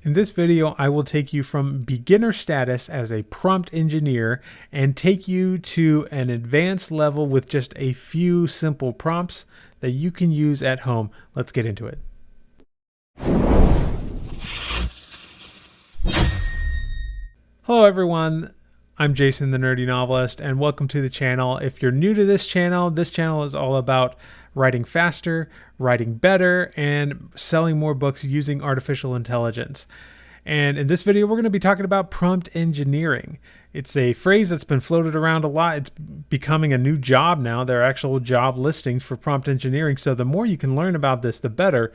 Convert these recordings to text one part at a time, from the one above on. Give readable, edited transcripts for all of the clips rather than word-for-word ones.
In this video, I will take you from beginner status as a prompt engineer and take you to an advanced level with just a few simple prompts that you can use at home. Let's get into it. Hello everyone, I'm Jason the Nerdy Novelist and welcome to the channel. If you're new to this channel is all about writing faster, writing better, and selling more books using artificial intelligence. And in this video, we're going to be talking about prompt engineering. It's a phrase that's been floated around a lot. It's becoming a new job now. There are actual job listings for prompt engineering. So the more you can learn about this, the better,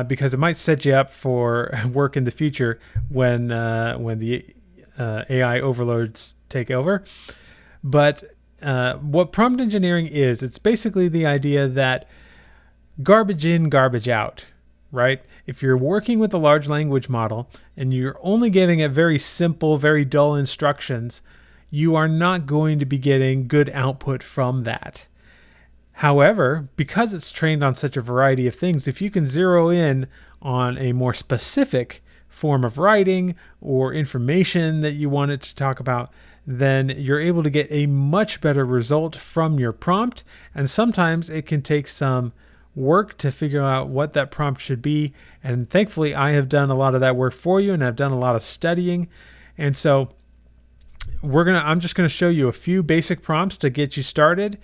because it might set you up for work in the future when the AI overloads take over. But what prompt engineering is, it's basically the idea that garbage in, garbage out, right? If you're working with a large language model and you're only giving it very simple, very dull instructions, you are not going to be getting good output from that. However, because it's trained on such a variety of things, if you can zero in on a more specific form of writing or information that you want it to talk about, then you're able to get a much better result from your prompt. And sometimes it can take some work to figure out what that prompt should be. And thankfully, I have done a lot of that work for you, and I've done a lot of studying. And so I'm just gonna show you a few basic prompts to get you started.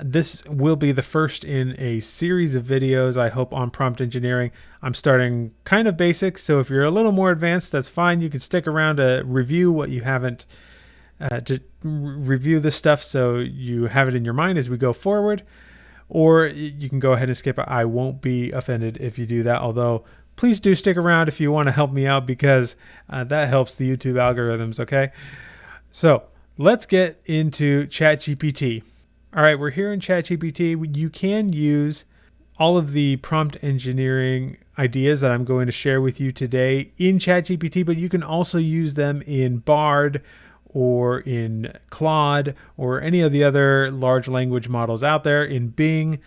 This will be the first in a series of videos, I hope, on prompt engineering. I'm starting kind of basic, so if you're a little more advanced, that's fine. You can stick around to review what you haven't, to review this stuff so you have it in your mind as we go forward. Or you can go ahead and skip it. I won't be offended if you do that, although please do stick around if you want to help me out, because that helps the YouTube algorithms, okay? So let's get into ChatGPT. All right, we're here in ChatGPT. You can use all of the prompt engineering ideas that I'm going to share with you today in ChatGPT, but you can also use them in Bard or in Claude or any of the other large language models out there, in Bing.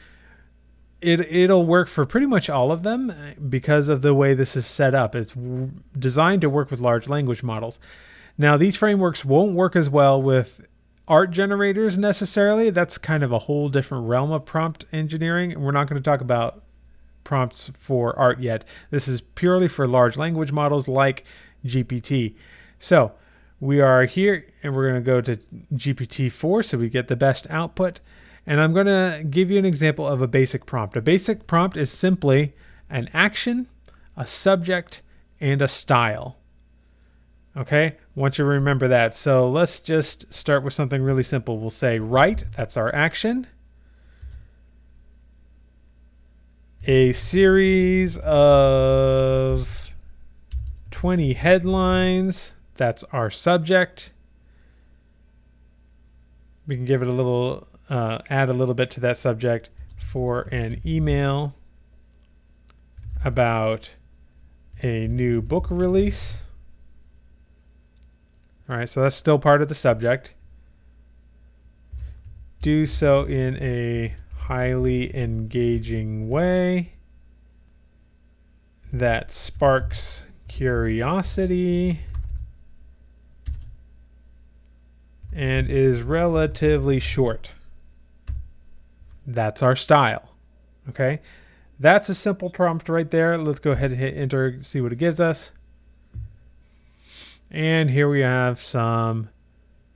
It'll work for pretty much all of them because of the way this is set up. It's designed to work with large language models. Now, these frameworks won't work as well with art generators necessarily. That's kind of a whole different realm of prompt engineering. And we're not going to talk about prompts for art yet. This is purely for large language models like GPT. So we are here and we're going to go to GPT-4 so we get the best output. And I'm going to give you an example of a basic prompt. A basic prompt is simply an action, a subject, and a style. Okay, I want you to remember that. So let's just start with something really simple. We'll say write, that's our action. A series of 20 headlines, that's our subject. We can give it a little, add a little bit to that subject for an email about a new book release. All right, so that's still part of the subject. Do so in a highly engaging way that sparks curiosity and is relatively short. That's our style. Okay, that's a simple prompt right there. Let's go ahead and hit enter, see what it gives us. And here we have some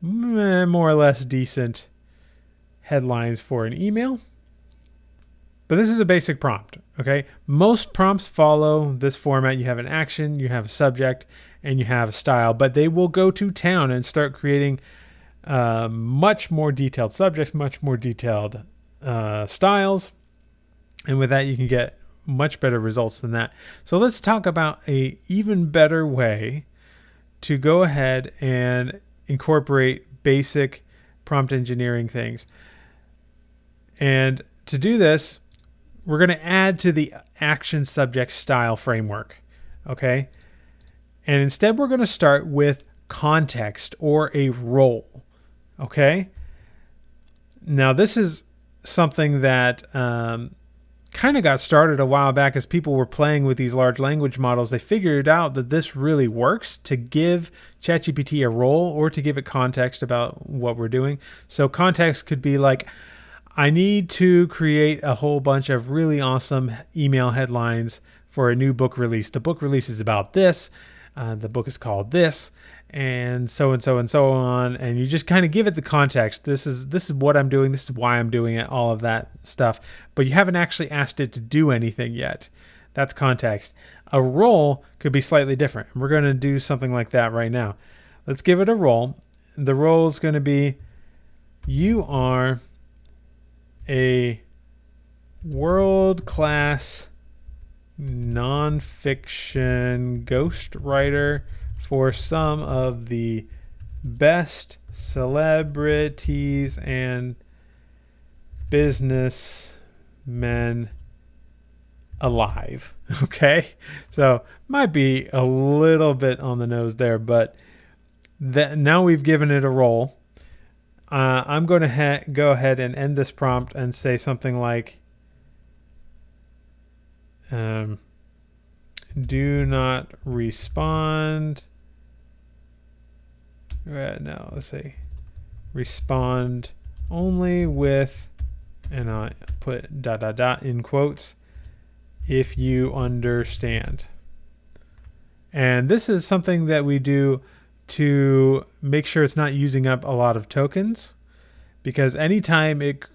more or less decent headlines for an email. But this is a basic prompt, okay? Most prompts follow this format. You have an action, you have a subject, and you have a style. But they will go to town and start creating much more detailed subjects, much more detailed styles. And with that, you can get much better results than that. So let's talk about an even better way to go ahead and incorporate basic prompt engineering things. And to do this, we're going to add to the action subject style framework, okay? And instead, we're going to start with context or a role, okay? Now, this is something that kind kind of got started a while back as people were playing with these large language models. They figured out that this really works to give ChatGPT a role or to give it context about what we're doing. So context could be like, I need to create a whole bunch of really awesome email headlines for a new book release. The book release is about this. The book is called this, and so on. And you just kind of give it the context. This is what I'm doing. This is why I'm doing it. All of that stuff. But you haven't actually asked it to do anything yet. That's context. A role could be slightly different. We're going to do something like that right now. Let's give it a role. The role is going to be, you are a world-class nonfiction ghostwriter for some of the best celebrities and businessmen alive. Okay, so might be a little bit on the nose there, but now we've given it a role. I'm going to go ahead and end this prompt and say something like, do not respond. No, let's say respond only with, and I put ... in quotes, if you understand. And this is something that we do to make sure it's not using up a lot of tokens, because anytime it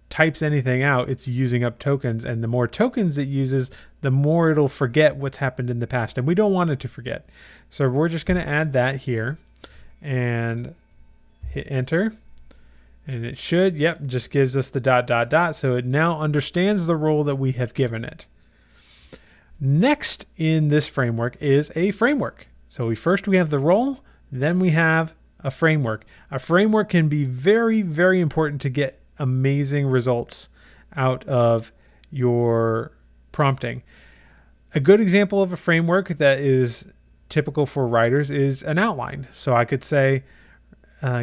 types anything out, it's using up tokens, and the more tokens it uses, the more it'll forget what's happened in the past, and we don't want it to forget. So we're just going to add that here and hit enter, and it should, just gives us the ... so it now understands the role that we have given it. Next in this framework is a framework. So we have the role, then we have a framework. A framework can be very, very important to get amazing results out of your prompting. A good example of a framework that is typical for writers is an outline. So I could say,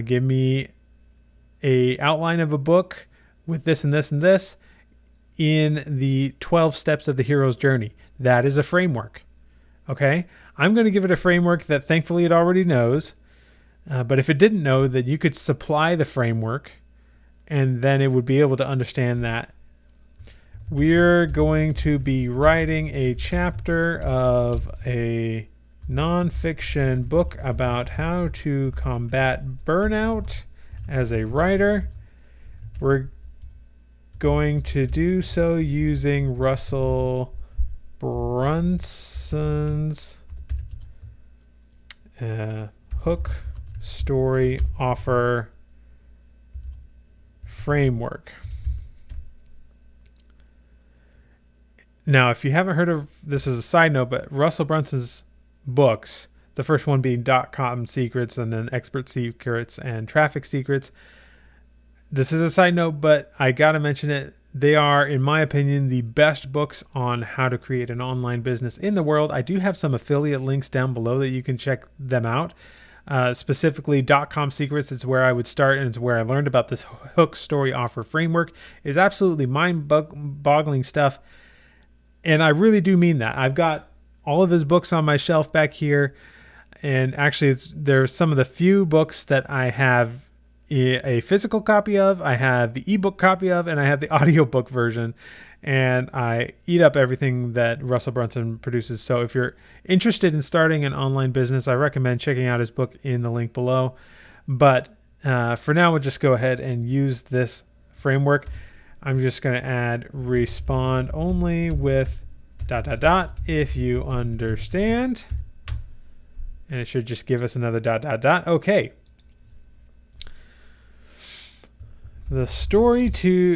give me a outline of a book with this and this and this in the 12 steps of the hero's journey. That is a framework. Okay, I'm going to give it a framework that thankfully it already knows. But if it didn't know, then you could supply the framework and then it would be able to understand that. We're going to be writing a chapter of a nonfiction book about how to combat burnout as a writer. We're going to do so using Russell Brunson's hook story offer framework. Now, if you haven't heard of this, as a side note, but Russell Brunson's books, the first one being .com Secrets, and then Expert Secrets and Traffic Secrets. This is a side note, but I got to mention it. They are, in my opinion, the best books on how to create an online business in the world. I do have some affiliate links down below that you can check them out. Specifically, .com Secrets is where I would start, and it's where I learned about this hook story offer framework. It's absolutely mind-boggling stuff, and I really do mean that. I've got all of his books on my shelf back here, and actually there's some of the few books that I have a physical copy of, I have the ebook copy of, and I have the audiobook version, and I eat up everything that Russell Brunson produces. So if you're interested in starting an online business, I recommend checking out his book in the link below. But for now, we'll just go ahead and use this framework. I'm just going to add respond only with ... if you understand, and it should just give us another ... Okay. The story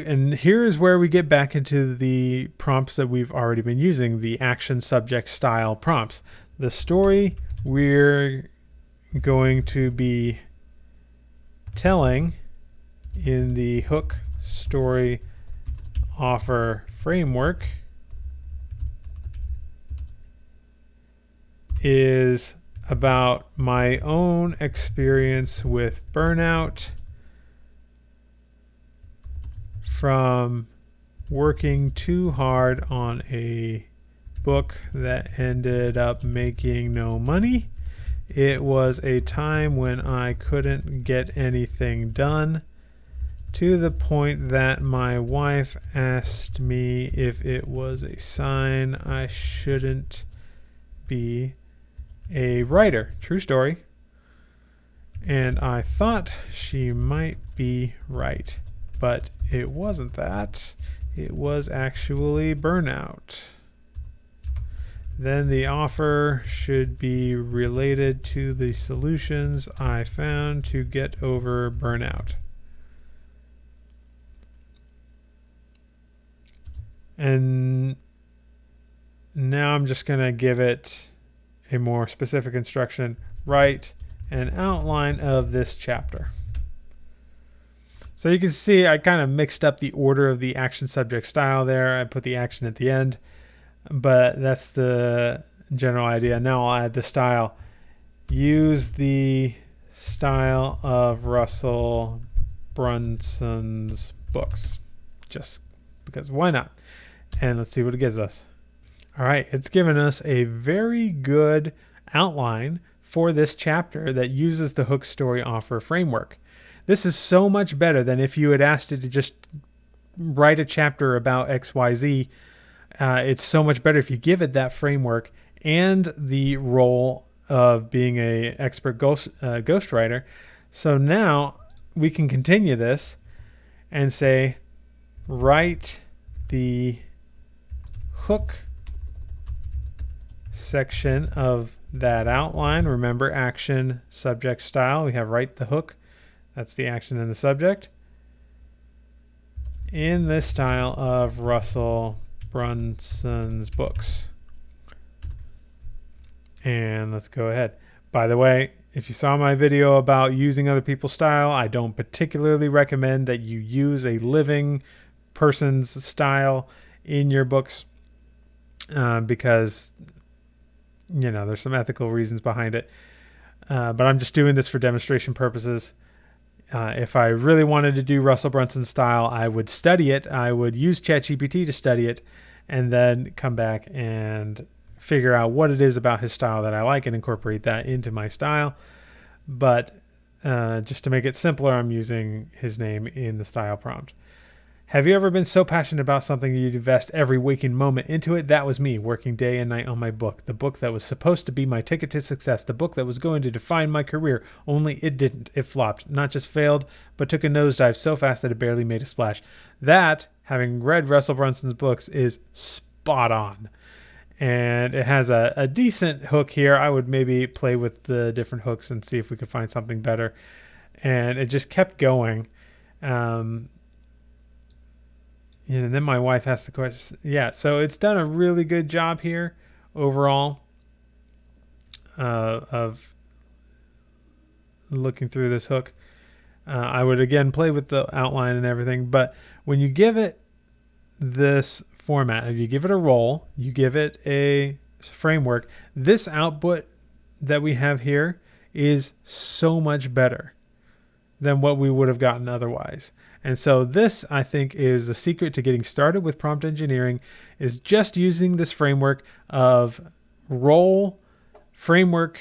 and here is where we get back into the prompts that we've already been using, the action subject style prompts. The story we're going to be telling in the hook story offer framework is about my own experience with burnout from working too hard on a book that ended up making no money. It was a time when I couldn't get anything done, to the point that my wife asked me if it was a sign I shouldn't be a writer. True story. And I thought she might be right, but it wasn't that. It was actually burnout. Then the offer should be related to the solutions I found to get over burnout. And now I'm just going to give it a more specific instruction. Write an outline of this chapter. So you can see I kind of mixed up the order of the action subject style there. I put the action at the end, but that's the general idea. Now I'll add the style. Use the style of Russell Brunson's books, just because why not? And let's see what it gives us. All right, it's given us a very good outline for this chapter that uses the hook story offer framework. This is so much better than if you had asked it to just write a chapter about XYZ. It's so much better if you give it that framework and the role of being an expert ghostwriter. So now we can continue this and say, write the hook section of that outline. Remember, action, subject, style. We have write the hook. That's the action and the subject. In this style of Russell Brunson's books. And let's go ahead. By the way, if you saw my video about using other people's style, I don't particularly recommend that you use a living person's style in your books because, you know, there's some ethical reasons behind it. But I'm just doing this for demonstration purposes. If I really wanted to do Russell Brunson's style, I would study it. I would use ChatGPT to study it and then come back and figure out what it is about his style that I like and incorporate that into my style. But just to make it simpler, I'm using his name in the style prompt. Have you ever been so passionate about something you'd invest every waking moment into it? That was me, working day and night on my book. The book that was supposed to be my ticket to success. The book that was going to define my career. Only it didn't. It flopped. Not just failed, but took a nosedive so fast that it barely made a splash. That, having read Russell Brunson's books, is spot on. And it has a decent hook here. I would maybe play with the different hooks and see if we could find something better. And it just kept going. And then my wife asked the question. Yeah, so it's done a really good job here overall of looking through this hook. I would, again, play with the outline and everything. But when you give it this format, if you give it a role, you give it a framework, this output that we have here is so much better than what we would have gotten otherwise. And so this, I think, is the secret to getting started with prompt engineering, is just using this framework of role, framework,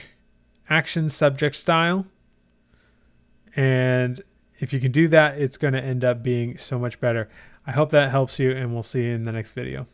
action, subject, style. And if you can do that, it's going to end up being so much better. I hope that helps you, and we'll see you in the next video.